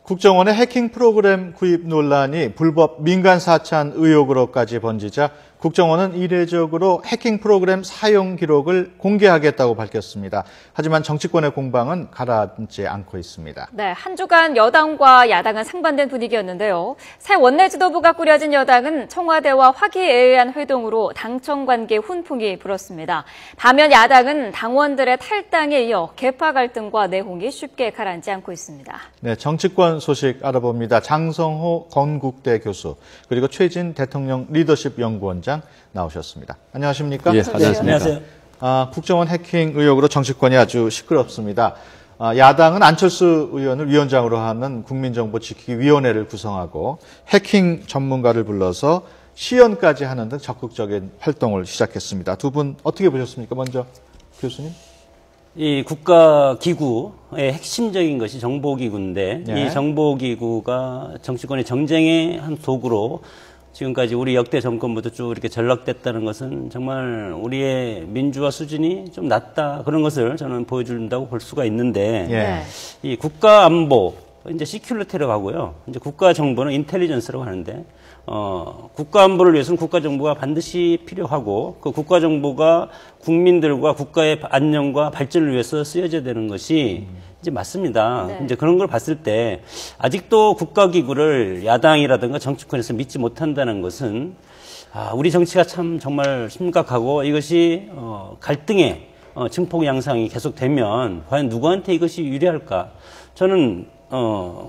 국정원의 해킹 프로그램 구입 논란이 불법 민간 사찰 의혹으로까지 번지자 국정원은 이례적으로 해킹 프로그램 사용 기록을 공개하겠다고 밝혔습니다. 하지만 정치권의 공방은 가라앉지 않고 있습니다. 네, 한 주간 여당과 야당은 상반된 분위기였는데요. 새 원내 지도부가 꾸려진 여당은 청와대와 화기애애한 회동으로 당청 관계 훈풍이 불었습니다. 반면 야당은 당원들의 탈당에 이어 계파 갈등과 내홍이 쉽게 가라앉지 않고 있습니다. 네, 정치권 소식 알아봅니다. 장성호 건국대 교수 그리고 최진 대통령 리더십 연구원장 나오셨습니다. 안녕하십니까? 예, 안녕하세요. 국정원 해킹 의혹으로 정치권이 아주 시끄럽습니다. 야당은 안철수 의원을 위원장으로 하는 국민정보지키기위원회를 구성하고 해킹 전문가를 불러서 시연까지 하는 등 적극적인 활동을 시작했습니다. 두 분 어떻게 보셨습니까? 먼저 교수님. 이 국가기구의 핵심적인 것이 정보기구인데 네. 이 정보기구가 정치권의 정쟁의 한 도구로 지금까지 우리 역대 정권부터 쭉 이렇게 전락됐다는 것은 정말 우리의 민주화 수준이 좀 낮다 그런 것을 저는 보여준다고 볼 수가 있는데 예. 이 국가안보 이제 시큐리티라고 하고요. 이제 국가정보는 인텔리전스라고 하는데 국가안보를 위해서는 국가정보가 반드시 필요하고 그 국가정보가 국민들과 국가의 안녕과 발전을 위해서 쓰여져야 되는 것이 이제 맞습니다. 네. 이제 그런 걸 봤을 때 아직도 국가기구를 야당이라든가 정치권에서 믿지 못한다는 것은 우리 정치가 참 정말 심각하고 이것이 갈등의 증폭 양상이 계속되면 과연 누구한테 이것이 유리할까? 저는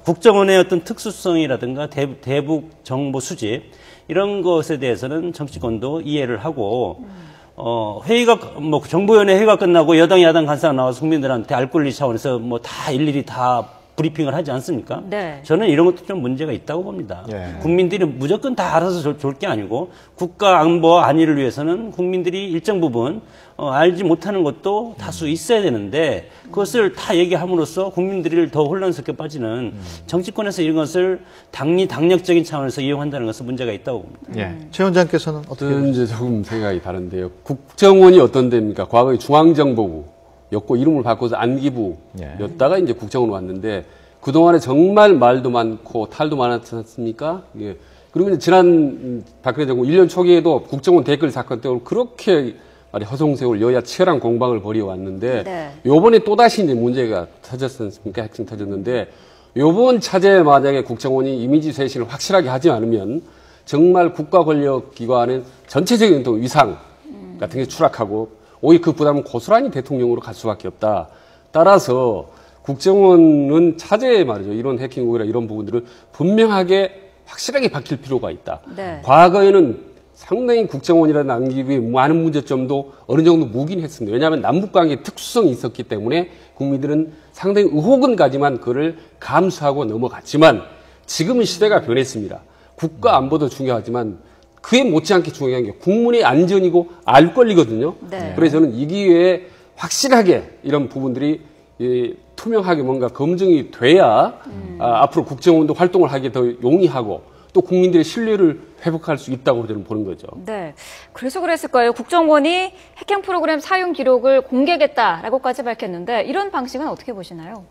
국정원의 어떤 특수성이라든가 대북 정보 수집 이런 것에 대해서는 정치권도 이해를 하고 정보위원회 회의가 끝나고 여당 야당 간사가 나와서 국민들한테 알 권리 차원에서 다 일일이 다 브리핑을 하지 않습니까? 네. 저는 이런 것도 좀 문제가 있다고 봅니다. 예. 국민들이 무조건 다 알아서 좋을 게 아니고 국가 안보와 안위를 위해서는 국민들이 일정 부분 알지 못하는 것도 다수 있어야 되는데 그것을 다 얘기함으로써 국민들이 더 혼란스럽게 빠지는 정치권에서 이런 것을 당력적인 차원에서 이용한다는 것은 문제가 있다고 봅니다. 예. 최 원장께서는 어떻게 보십니까? 이제 조금 생각이 다른데요. 국정원이 어떤 데입니까? 과거에 중앙정보부였고 이름을 바꿔서 안기부였다가 이제 국정원 왔는데 그동안에 정말 말도 많고 탈도 많았지 않습니까? 예. 그리고 이제 지난 박근혜 정부 1년 초기에도 국정원 댓글 사건 때문에 그렇게 허송세월 여야 치열한 공방을 벌여왔는데 네. 요번에 또다시 이제 문제가 터졌지 않습니까? 핵심 터졌는데 요번 차제에 만약에 국정원이 이미지 쇄신을 확실하게 하지 않으면 정말 국가 권력 기관의 전체적인 또 위상 같은 게 추락하고 오히려 그 부담은 고스란히 대통령으로 갈 수밖에 없다. 따라서 국정원은 차제에 말이죠. 이런 해킹 의혹이나 이런 부분들을 분명하게 확실하게 밝힐 필요가 있다. 네. 과거에는 상당히 국정원이라는 안기부의 많은 문제점도 어느 정도 무긴 했습니다. 왜냐하면 남북관계의 특수성이 있었기 때문에 국민들은 상당히 의혹은 가지만 그를 감수하고 넘어갔지만 지금은 시대가 변했습니다. 국가 안보도 중요하지만 그에 못지않게 중요한 게 국민의 안전이고 알 권리거든요. 네. 그래서 저는 이 기회에 확실하게 이런 부분들이 투명하게 뭔가 검증이 돼야 앞으로 국정원도 활동을 하기 더 용이하고 또 국민들의 신뢰를 회복할 수 있다고 저는 보는 거죠. 네, 그래서 그랬을까요? 국정원이 해킹 프로그램 사용 기록을 공개하겠다라고까지 밝혔는데 이런 방식은 어떻게 보시나요?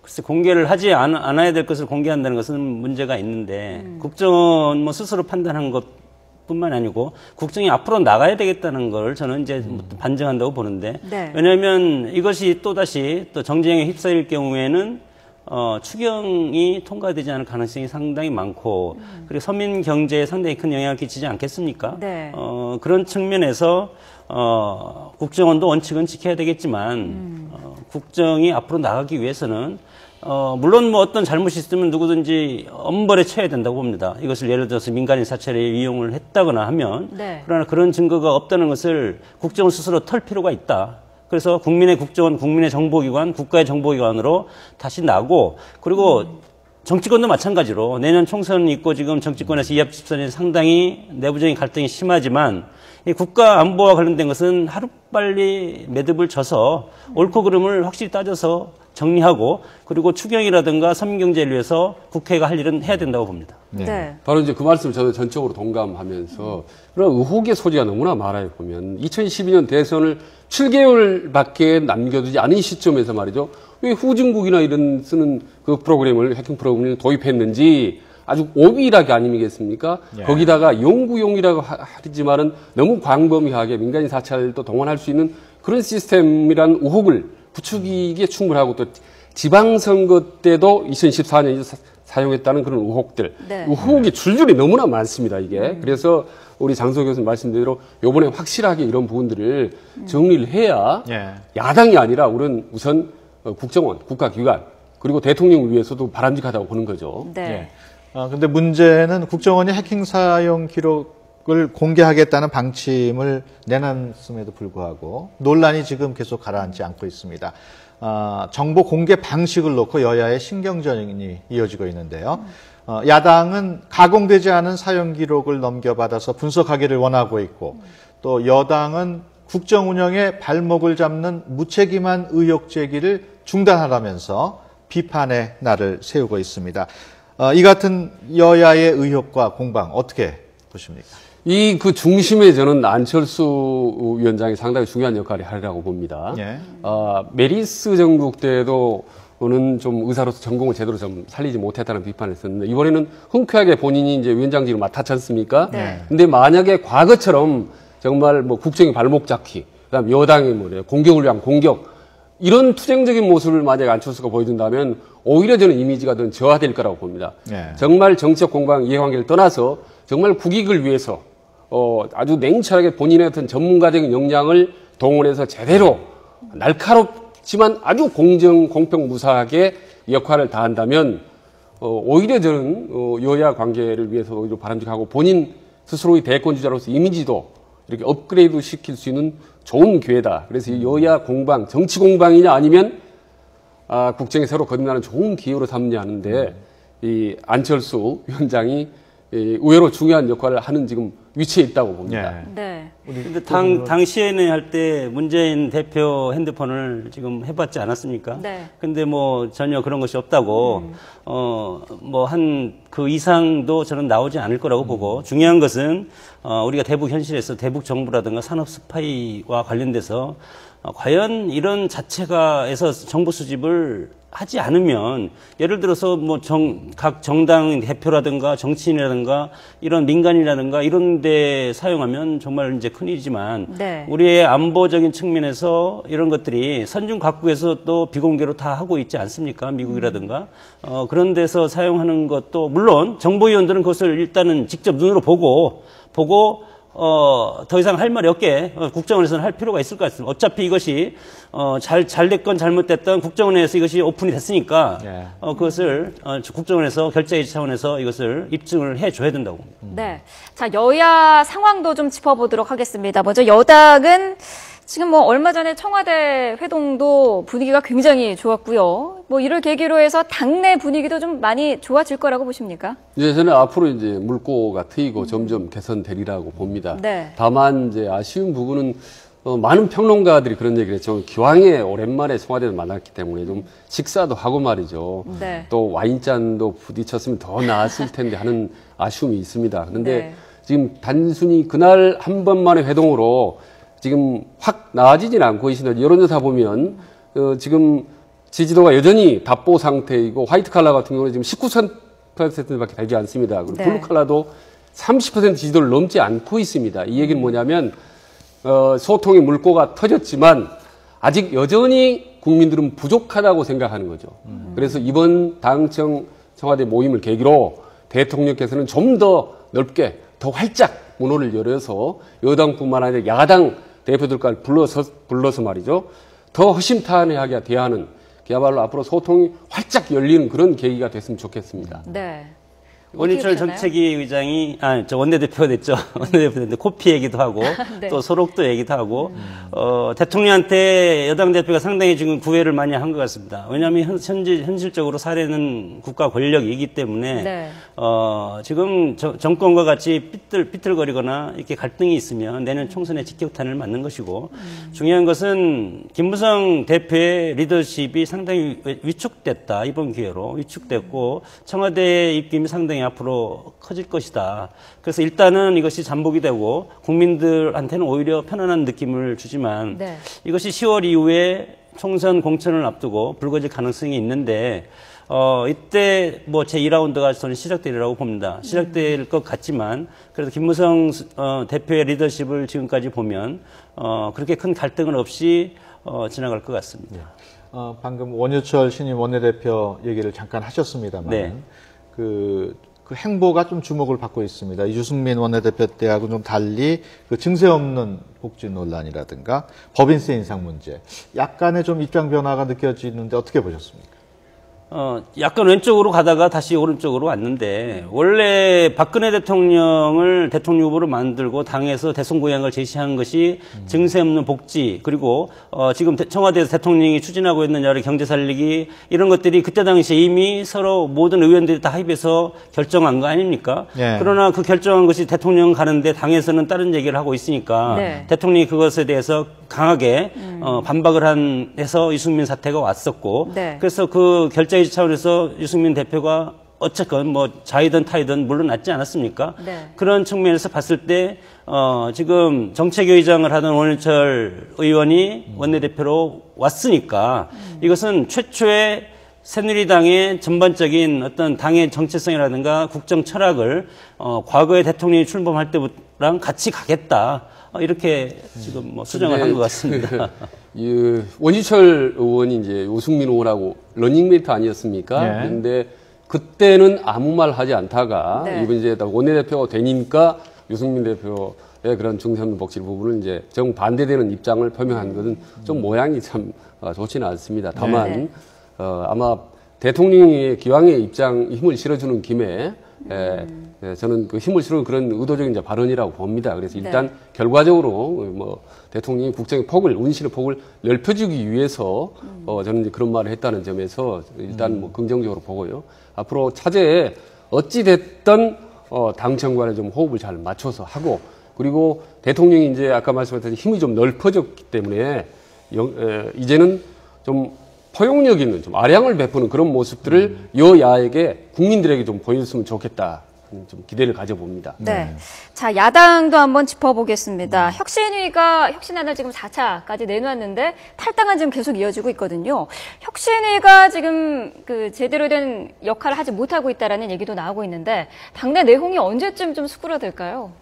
글쎄 공개를 하지 않아야 될 것을 공개한다는 것은 문제가 있는데 국정원 스스로 판단한 것뿐만 아니고 국정이 앞으로 나가야 되겠다는 걸 저는 이제 반증한다고 보는데 네. 왜냐하면 이것이 또다시 또 정쟁에 휩싸일 경우에는 추경이 통과되지 않을 가능성이 상당히 많고 그리고 서민 경제에 상당히 큰 영향을 끼치지 않겠습니까? 네. 그런 측면에서 국정원도 원칙은 지켜야 되겠지만 국정이 앞으로 나가기 위해서는 물론 어떤 잘못이 있으면 누구든지 엄벌에 처해야 된다고 봅니다. 이것을 예를 들어서 민간인 사찰에 이용을 했다거나 하면 네. 그러나 그런 증거가 없다는 것을 국정원 스스로 털 필요가 있다. 그래서 국민의 국정원, 국민의 정보기관, 국가의 정보기관으로 다시 나고 그리고 정치권도 마찬가지로 내년 총선이 있고 지금 정치권에서 이합 집산이 상당히 내부적인 갈등이 심하지만 이 국가 안보와 관련된 것은 하루빨리 매듭을 져서 옳고 그름을 확실히 따져서 정리하고 그리고 추경이라든가 서민경제를 위해서 국회가 할 일은 해야 된다고 봅니다. 네. 네. 바로 이제 그 말씀을 저는 전적으로 동감하면서 그런 의혹의 소지가 너무나 많아요. 보면 2012년 대선을 7개월밖에 남겨두지 않은 시점에서 말이죠. 왜 후진국이나 이런 쓰는 그 프로그램을 해킹 프로그램을 도입했는지 아주 오비락이 아니겠습니까? 예. 거기다가 연구용이라고 하지만은 너무 광범위하게 민간인 사찰도 동원할 수 있는 그런 시스템이라는 의혹을 부추기기에 충분하고 또 지방선거 때도 2014년에 사용했다는 그런 의혹들. 네. 의혹이 줄줄이 너무나 많습니다, 이게. 그래서 우리 장소 교수님 말씀대로 요번에 확실하게 이런 부분들을 정리를 해야 예. 야당이 아니라 우리는 우선 국정원, 국가기관, 그리고 대통령을 위해서도 바람직하다고 보는 거죠. 네. 예. 근데 문제는 국정원이 해킹 사용 기록을 공개하겠다는 방침을 내놨음에도 불구하고 논란이 지금 계속 가라앉지 않고 있습니다. 정보 공개 방식을 놓고 여야의 신경전이 이어지고 있는데요. 야당은 가공되지 않은 사용 기록을 넘겨받아서 분석하기를 원하고 있고, 또 여당은 국정 운영에 발목을 잡는 무책임한 의혹 제기를 중단하라면서 비판의 날을 세우고 있습니다. 이 같은 여야의 의혹과 공방 어떻게 보십니까? 이 그 중심에 저는 안철수 위원장이 상당히 중요한 역할을 하리라고 봅니다. 예. 메리스 정국 때도는 좀 의사로서 전공을 제대로 좀 살리지 못했다는 비판을 했었는데 이번에는 흔쾌하게 본인이 이제 위원장직을 맡았지 않습니까? 네. 근데 만약에 과거처럼 정말 뭐 국정의 발목 잡기, 그다음 여당의 뭐 공격을 위한 공격 이런 투쟁적인 모습을 만약에 안철수가 보여준다면 오히려 저는 이미지가 더 저하될 거라고 봅니다. 예. 정말 정치적 공방 이해관계를 떠나서 정말 국익을 위해서 아주 냉철하게 본인의 어떤 전문가적인 역량을 동원해서 제대로 날카롭지만 아주 공정, 공평, 무사하게 역할을 다한다면 오히려 저는 여야 관계를 위해서 오히려 바람직하고 본인 스스로의 대권주자로서 이미지도 이렇게 업그레이드 시킬 수 있는 좋은 기회다. 그래서 이 여야 공방, 정치 공방이냐 아니면 국정에 새로 거듭나는 좋은 기회로 삼냐 하는데 이 안철수 위원장이 의외로 중요한 역할을 하는 지금 위치에 있다고 봅니다. 예. 네. 근데 당시에는 할 때 문재인 대표 핸드폰을 지금 해봤지 않았습니까? 네. 근데 뭐 전혀 그런 것이 없다고, 뭐 한 그 이상도 저는 나오지 않을 거라고 보고, 중요한 것은, 우리가 대북 현실에서 대북 정부라든가 산업 스파이와 관련돼서, 과연 이런 자체가에서 정보 수집을 하지 않으면 예를 들어서 뭐 각 정당 대표라든가 정치인이라든가 이런 민간이라든가 이런 데 사용하면 정말 이제 큰일이지만 네. 우리의 안보적인 측면에서 이런 것들이 선진 각국에서 또 비공개로 다 하고 있지 않습니까? 미국이라든가 그런 데서 사용하는 것도 물론 정보위원들은 그것을 일단은 직접 눈으로 보고 더 이상 할 말이 없게 국정원에서는 할 필요가 있을 것 같습니다. 어차피 이것이 잘 됐건 잘못됐던 국정원에서 이것이 오픈이 됐으니까 예. 그것을 국정원에서 결제 차원에서 이것을 입증을 해줘야 된다고 봅니다. 네. 자, 여야 상황도 좀 짚어보도록 하겠습니다. 먼저 여당은 지금 뭐 얼마 전에 청와대 회동도 분위기가 굉장히 좋았고요. 뭐 이를 계기로 해서 당내 분위기도 좀 많이 좋아질 거라고 보십니까? 이제 저는 앞으로 이제 물꼬가 트이고 점점 개선되리라고 봅니다. 네. 다만 이제 아쉬운 부분은 많은 평론가들이 그런 얘기를 했죠. 기왕에 오랜만에 청와대를 만났기 때문에 좀 식사도 하고 말이죠. 네. 또 와인잔도 부딪혔으면 더 나았을 텐데 하는 아쉬움이 있습니다. 그런데 네. 지금 단순히 그날 한 번만의 회동으로 지금 확 나아지진 않고 있습니다. 여론조사 보면 지금 지지도가 여전히 답보 상태이고 화이트 칼라 같은 경우는 지금 19%밖에 되지 않습니다. 그리고 네. 블루 칼라도 30% 지지도를 넘지 않고 있습니다. 이 얘기는 뭐냐면 소통의 물꼬가 터졌지만 아직 여전히 국민들은 부족하다고 생각하는 거죠. 그래서 이번 당청 청와대 모임을 계기로 대통령께서는 좀 더 넓게 더 활짝 문호를 열어서 여당뿐만 아니라 야당 대표들까지 불러서 말이죠. 더 허심탄회하게 대하는 그야말로 앞으로 소통이 활짝 열리는 그런 계기가 됐으면 좋겠습니다. 네. 원희철 어떻게 정책위 의장이, 원내대표가 됐죠. 원내대표 됐는데 코피 얘기도 하고, 네. 또 소록도 얘기도 하고, 대통령한테 여당 대표가 상당히 지금 구애를 많이 한 것 같습니다. 왜냐하면 현실적으로 사례는 국가 권력이기 때문에, 네. 지금 정권과 같이 삐뚤거리거나 이렇게 갈등이 있으면 내년 총선에 직격탄을 맞는 것이고, 중요한 것은 김무성 대표의 리더십이 상당히 위축됐다. 이번 기회로 위축됐고, 청와대 입김이 상당히 가능성이 앞으로 커질 것이다. 그래서 일단은 이것이 잠복이 되고 국민들한테는 오히려 편안한 느낌을 주지만 네. 이것이 10월 이후에 총선 공천을 앞두고 불거질 가능성이 있는데 이때 뭐 제2라운드가 저는 시작되리라고 봅니다. 시작될 것 같지만 그래도 김무성 대표의 리더십을 지금까지 보면 그렇게 큰 갈등은 없이 지나갈 것 같습니다. 방금 원유철 신임 원내대표 얘기를 잠깐 하셨습니다만 네. 그 행보가 좀 주목을 받고 있습니다. 유승민 원내대표 때하고 좀 달리 그 증세 없는 복지 논란이라든가 법인세 인상 문제, 약간의 좀 입장 변화가 느껴지는데 어떻게 보셨습니까? 약간 왼쪽으로 가다가 다시 오른쪽으로 왔는데, 원래 박근혜 대통령을 대통령 후보로 만들고 당에서 대선 공약을 제시한 것이 증세 없는 복지, 그리고, 지금 청와대에서 대통령이 추진하고 있는 여러 경제 살리기, 이런 것들이 그때 당시에 이미 서로 모든 의원들이 다 합의해서 결정한 거 아닙니까? 네. 그러나 그 결정한 것이 대통령 가는데 당에서는 다른 얘기를 하고 있으니까, 네. 대통령이 그것에 대해서 강하게, 반박을 해서 유승민 사태가 왔었고, 네. 그래서 그 결정의 차원에서 유승민 대표가 어쨌건 뭐 자이든 타이든 물러났지 않았습니까? 네. 그런 측면에서 봤을 때 지금 정책위의장을 하던 원유철 의원이 원내대표로 왔으니까 이것은 최초의 새누리당의 전반적인 어떤 당의 정체성이라든가 국정 철학을 과거의 대통령이 출범할 때랑 같이 가겠다. 이렇게 지금 뭐 수정을 한 것 같습니다. 원유철 의원이 이제 유승민 의원하고 러닝메이트 아니었습니까? 네. 그런데 그때는 아무 말 하지 않다가 네. 이번 이제 원내대표가 되니까 유승민 대표의 그런 중세없는 복지 부분을 이제 정반대되는 입장을 표명한 것은 좀 모양이 참 좋지는 않습니다. 다만 네. 아마 대통령이 기왕의 힘을 실어주는 김에 저는 그 힘을 실어주는 그런 의도적인 이제 발언이라고 봅니다. 그래서 일단 네. 결과적으로 뭐 대통령이 국정의 폭을, 운신의 폭을 넓혀주기 위해서 저는 이제 그런 말을 했다는 점에서 일단 뭐 긍정적으로 보고요. 앞으로 차제에 어찌 됐든 당청과는 좀 호흡을 잘 맞춰서 하고, 그리고 대통령이 이제 아까 말씀하셨듯이 힘이 좀 넓어졌기 때문에 이제는 좀 포용력 있는 좀 아량을 베푸는 그런 모습들을 여야에게 국민들에게 좀 보여줬으면 좋겠다. 좀 기대를 가져봅니다. 네. 자, 야당도 한번 짚어보겠습니다. 혁신안을 지금 4차까지 내놨는데 탈당은 지금 계속 이어지고 있거든요. 혁신위가 지금 그 제대로 된 역할을 하지 못하고 있다라는 얘기도 나오고 있는데 당내 내홍이 언제쯤 좀 수그러들까요?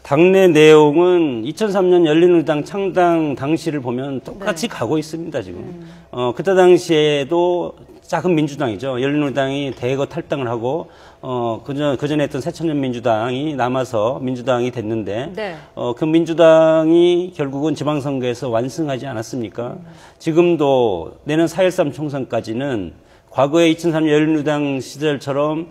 당내 내용은 2003년 열린우리당 창당 당시를 보면 똑같이 가고 있습니다, 지금. 그때 당시에도 작은 민주당이죠. 열린우리당이 대거 탈당을 하고, 그전에 했던 새천년민주당이 남아서 민주당이 됐는데, 네. 그 민주당이 결국은 지방선거에서 완승하지 않았습니까? 지금도 내년 4.13 총선까지는 과거의 2003년 열린우리당 시절처럼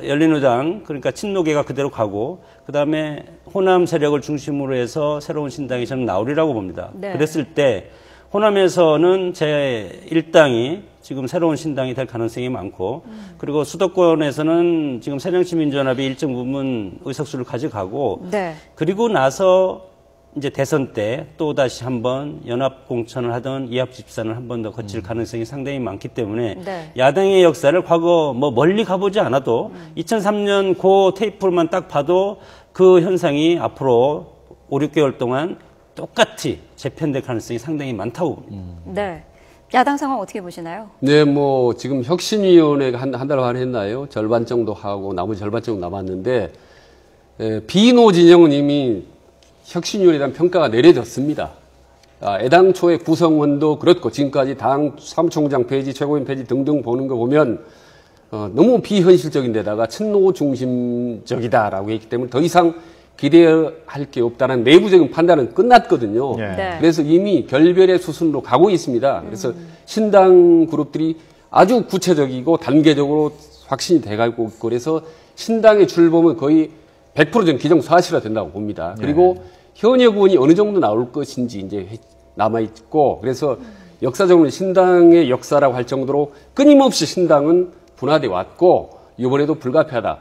열린우리당, 그러니까 친노계가 그대로 가고, 그 다음에 호남 세력을 중심으로 해서 새로운 신당이 저는 나오리라고 봅니다. 네. 그랬을 때 호남에서는 제1당이 지금 새로운 신당이 될 가능성이 많고, 그리고 수도권에서는 지금 새정치민주연합이 일정 부분 의석수를 가져가고, 네. 그리고 나서 이제 대선 때 또 다시 한번 연합 공천을 하던 이합 집산을 한 번 더 거칠 가능성이 상당히 많기 때문에 네. 야당의 역사를 과거 뭐 멀리 가보지 않아도 2003년 그 테이프만 딱 봐도 그 현상이 앞으로 5, 6개월 동안 똑같이 재편될 가능성이 상당히 많다고 봅니다. 네. 야당 상황 어떻게 보시나요? 네, 뭐 지금 혁신위원회가 한 달 반 했나요? 절반 정도 하고 나머지 절반 정도 남았는데 비노 진영은 이미 혁신위원회에 대한 평가가 내려졌습니다. 애당초의 구성원도 그렇고 지금까지 당 사무총장 폐지, 최고위원 폐지 등등 보는 거 보면 너무 비현실적인 데다가 친노 중심적이다라고 했기 때문에 더 이상 기대할 게 없다는 내부적인 판단은 끝났거든요. 네. 그래서 이미 결별의 수순으로 가고 있습니다. 그래서 신당 그룹들이 아주 구체적이고 단계적으로 확신이 돼가고 있고, 그래서 신당의 출범은 거의 100% 전 기정사실화 된다고 봅니다. 그리고 현역 의원이 어느 정도 나올 것인지 이제 남아있고, 그래서 역사적으로 신당의 역사라고 할 정도로 끊임없이 신당은 분화돼 왔고, 이번에도 불가피하다.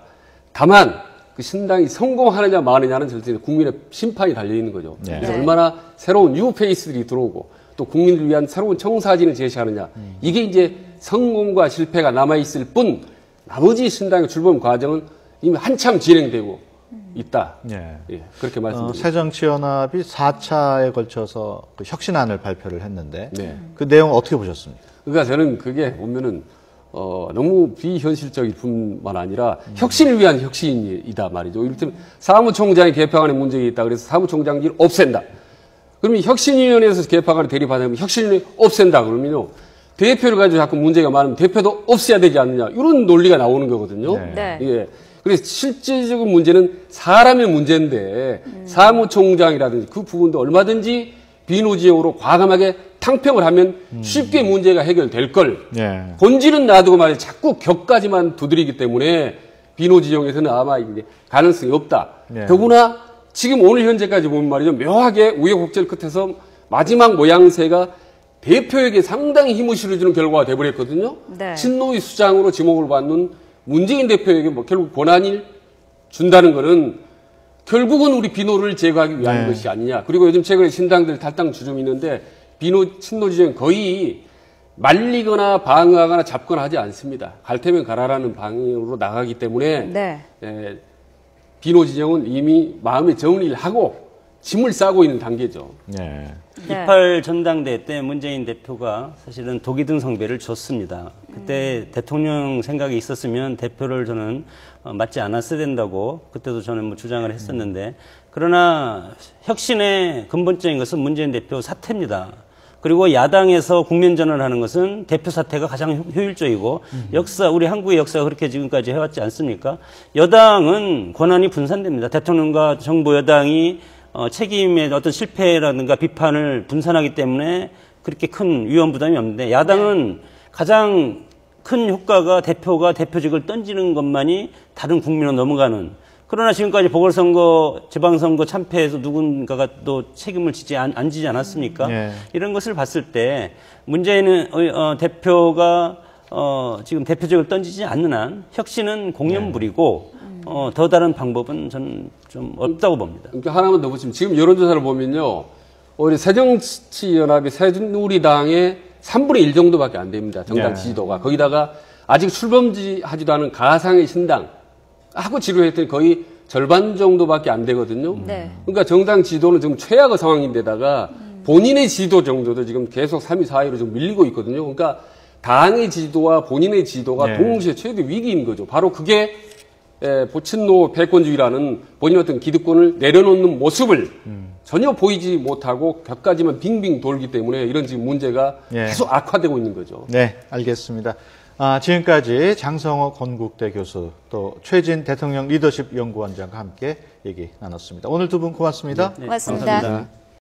다만, 그 신당이 성공하느냐 마느냐는 절대 국민의 심판이 달려있는 거죠. 네. 그래서 얼마나 새로운 뉴페이스들이 들어오고, 또 국민을 위한 새로운 청사진을 제시하느냐. 이게 이제 성공과 실패가 남아있을 뿐, 나머지 신당의 출범 과정은 이미 한참 진행되고 있다. 예. 예, 그렇게 말씀드립니다. 새정치연합이 4차에 걸쳐서 그 혁신안을 발표를 했는데 네. 그 내용 어떻게 보셨습니까? 그러니까 저는 그게 보면은 너무 비현실적일 뿐만 아니라 혁신을 위한 혁신이다 말이죠. 이를테면 사무총장이 개혁안에 문제가 있다. 그래서 사무총장직을 없앤다. 그러면 혁신위원회에서 개혁안을 대립하자면 혁신위원회 없앤다. 그러면요. 대표를 가지고 자꾸 문제가 많으면 대표도 없애야 되지 않느냐. 이런 논리가 나오는 거거든요. 네. 예. 그래서 실질적인 문제는 사람의 문제인데 사무총장이라든지 그 부분도 얼마든지 비노지형으로 과감하게 탕평을 하면 쉽게 문제가 해결될 걸. 예. 본질은 놔두고 말이야 자꾸 격까지만 두드리기 때문에 비노지형에서는 아마 이제 가능성이 없다. 예. 더구나 지금 오늘 현재까지 보면 말이죠. 묘하게 우여곡절 끝에서 마지막 모양새가 대표에게 상당히 힘을 실어주는 결과가 돼버렸거든요. 네. 친노위 수장으로 지목을 받는 문재인 대표에게 뭐 결국 권한을 준다는 거는 결국은 우리 비노를 제거하기 위한 것이 아니냐. 그리고 요즘 최근에 신당들 탈당 주점이 있는데 친노 지정 거의 말리거나 방어하거나 잡거나 하지 않습니다. 갈 테면 가라라는 방향으로 나가기 때문에 네. 비노 지정은 이미 마음의 정리를 하고 짐을 싸고 있는 단계죠. 예. 28 전당대회 때 문재인 대표가 사실은 독이등 성배를 줬습니다. 그때 대통령 생각이 있었으면 대표를 저는 맡지 않았어야 된다고 그때도 저는 뭐 주장을 했었는데 그러나 혁신의 근본적인 것은 문재인 대표 사퇴입니다. 그리고 야당에서 국면전을 하는 것은 대표 사퇴가 가장 효율적이고 역사, 우리 한국의 역사가 그렇게 지금까지 해왔지 않습니까? 여당은 권한이 분산됩니다. 대통령과 정부 여당이 책임의 어떤 실패라든가 비판을 분산하기 때문에 그렇게 큰 위험 부담이 없는데 야당은 가장 큰 효과가 대표가 대표직을 던지는 것만이 다른 국민으로 넘어가는. 그러나 지금까지 보궐선거, 지방선거 참패해서 누군가가 또 책임을 안 지지 않았습니까? 예. 이런 것을 봤을 때 문재인 대표가 지금 대표직을 던지지 않는 한 혁신은 공연불이고 더 다른 방법은 저는 좀 없다고 봅니다. 그러니까 하나만 더 보시면 지금 여론조사를 보면요. 우리 새정치연합이 새누리당의 3분의 1 정도밖에 안 됩니다. 정당 네. 지지도가. 거기다가 아직 출범하지도 않은 가상의 신당 하고 지루했더니 거의 절반 정도밖에 안 되거든요. 네. 그러니까 정당 지지도는 지금 최악의 상황인데다가 본인의 지지도 정도도 지금 계속 3위, 4위로 좀 밀리고 있거든요. 그러니까 당의 지지도와 본인의 지지도가 네. 동시에 최대 위기인 거죠. 바로 그게 보친노 패권주의라는 본인 어떤 기득권을 내려놓는 모습을 전혀 보이지 못하고 격까지만 빙빙 돌기 때문에 이런 지금 문제가 예. 계속 악화되고 있는 거죠. 네, 알겠습니다. 지금까지 장성호 건국대 교수 또 최진 대통령 리더십 연구원장과 함께 얘기 나눴습니다. 오늘 두 분 고맙습니다. 고맙습니다. 감사합니다.